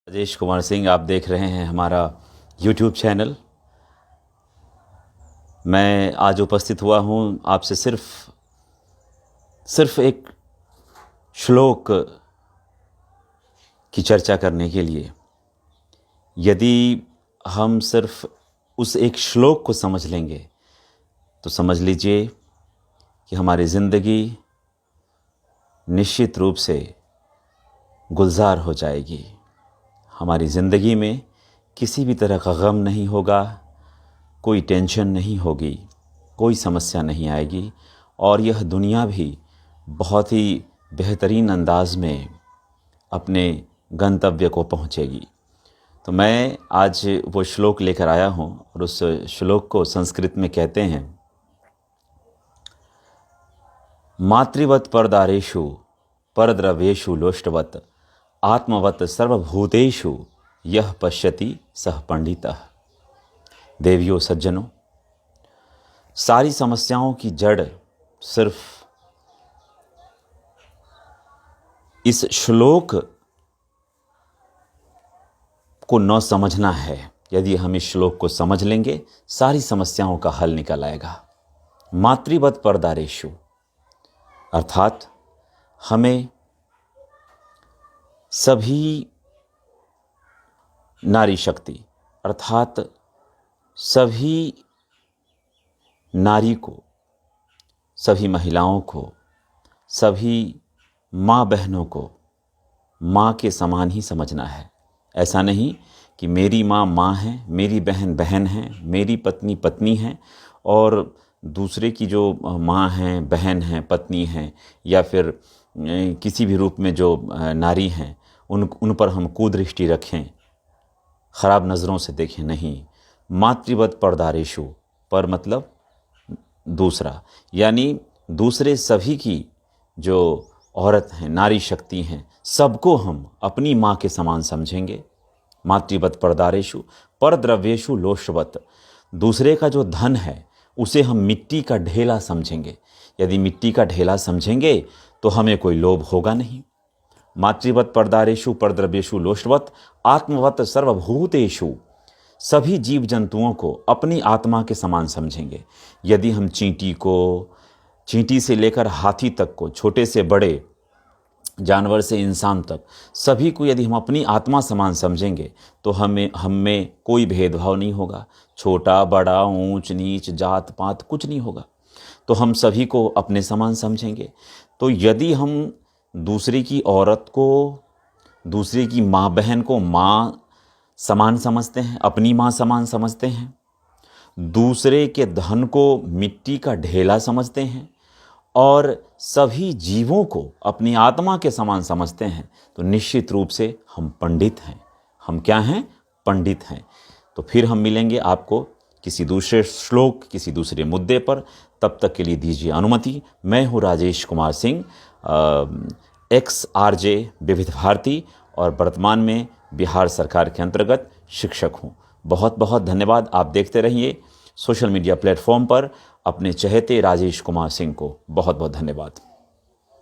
राजेश कुमार सिंह, आप देख रहे हैं हमारा यूट्यूब चैनल। मैं आज उपस्थित हुआ हूँ आपसे सिर्फ एक श्लोक की चर्चा करने के लिए। यदि हम सिर्फ उस एक श्लोक को समझ लेंगे तो समझ लीजिए कि हमारी ज़िंदगी निश्चित रूप से गुलजार हो जाएगी। हमारी ज़िंदगी में किसी भी तरह का गम नहीं होगा, कोई टेंशन नहीं होगी, कोई समस्या नहीं आएगी और यह दुनिया भी बहुत ही बेहतरीन अंदाज में अपने गंतव्य को पहुंचेगी। तो मैं आज वो श्लोक लेकर आया हूं और उस श्लोक को संस्कृत में कहते हैं, मातृवत परदारेषु परद्रव्येषु लोष्टवत आत्मवत सर्वभूतेषु यह पश्यति सह पंडितः। देवियों, सज्जनों, सारी समस्याओं की जड़ सिर्फ इस श्लोक को न समझना है। यदि हम इस श्लोक को समझ लेंगे, सारी समस्याओं का हल निकल आएगा। मातृवत परदारेषु अर्थात हमें सभी नारी शक्ति अर्थात सभी नारी को, सभी महिलाओं को, सभी माँ बहनों को माँ के समान ही समझना है। ऐसा नहीं कि मेरी माँ माँ है, मेरी बहन बहन है, मेरी पत्नी पत्नी है और दूसरे की जो माँ हैं, बहन हैं, पत्नी हैं या फिर किसी भी रूप में जो नारी हैं उन पर हम कुदृष्टि रखें, ख़राब नज़रों से देखें। नहीं, मातृवत परदारेषु, पर मतलब दूसरा, यानी दूसरे सभी की जो औरत हैं, नारी शक्ति हैं, सबको हम अपनी माँ के समान समझेंगे। मातृवत परदारेषु परद्रव्येषु लोष्टवत, दूसरे का जो धन है उसे हम मिट्टी का ढेला समझेंगे। यदि मिट्टी का ढेला समझेंगे तो हमें कोई लोभ होगा नहीं। मातृवत परदारेषु परद्रव्येषु लोष्टवत आत्मवत सर्वभूतेषु, सभी जीव जंतुओं को अपनी आत्मा के समान समझेंगे। यदि हम चींटी से लेकर हाथी तक को, छोटे से बड़े जानवर से इंसान तक, सभी को यदि हम अपनी आत्मा समान समझेंगे तो हम में कोई भेदभाव नहीं होगा। छोटा बड़ा, ऊंच नीच, जात पात कुछ नहीं होगा। तो हम सभी को अपने समान समझेंगे। तो यदि हम दूसरे की औरत को, दूसरे की माँ बहन को माँ समान समझते हैं, अपनी माँ समान समझते हैं, दूसरे के धन को मिट्टी का ढेला समझते हैं और सभी जीवों को अपनी आत्मा के समान समझते हैं, तो निश्चित रूप से हम पंडित हैं। हम क्या हैं? पंडित हैं। तो फिर हम मिलेंगे आपको किसी दूसरे श्लोक, किसी दूसरे मुद्दे पर। तब तक के लिए दीजिए अनुमति। मैं हूँ राजेश कुमार सिंह, XRJ विविध भारती, और वर्तमान में बिहार सरकार के अंतर्गत शिक्षक हूँ। बहुत बहुत धन्यवाद। आप देखते रहिए सोशल मीडिया प्लेटफॉर्म पर अपने चहेते राजेश कुमार सिंह को। बहुत बहुत धन्यवाद।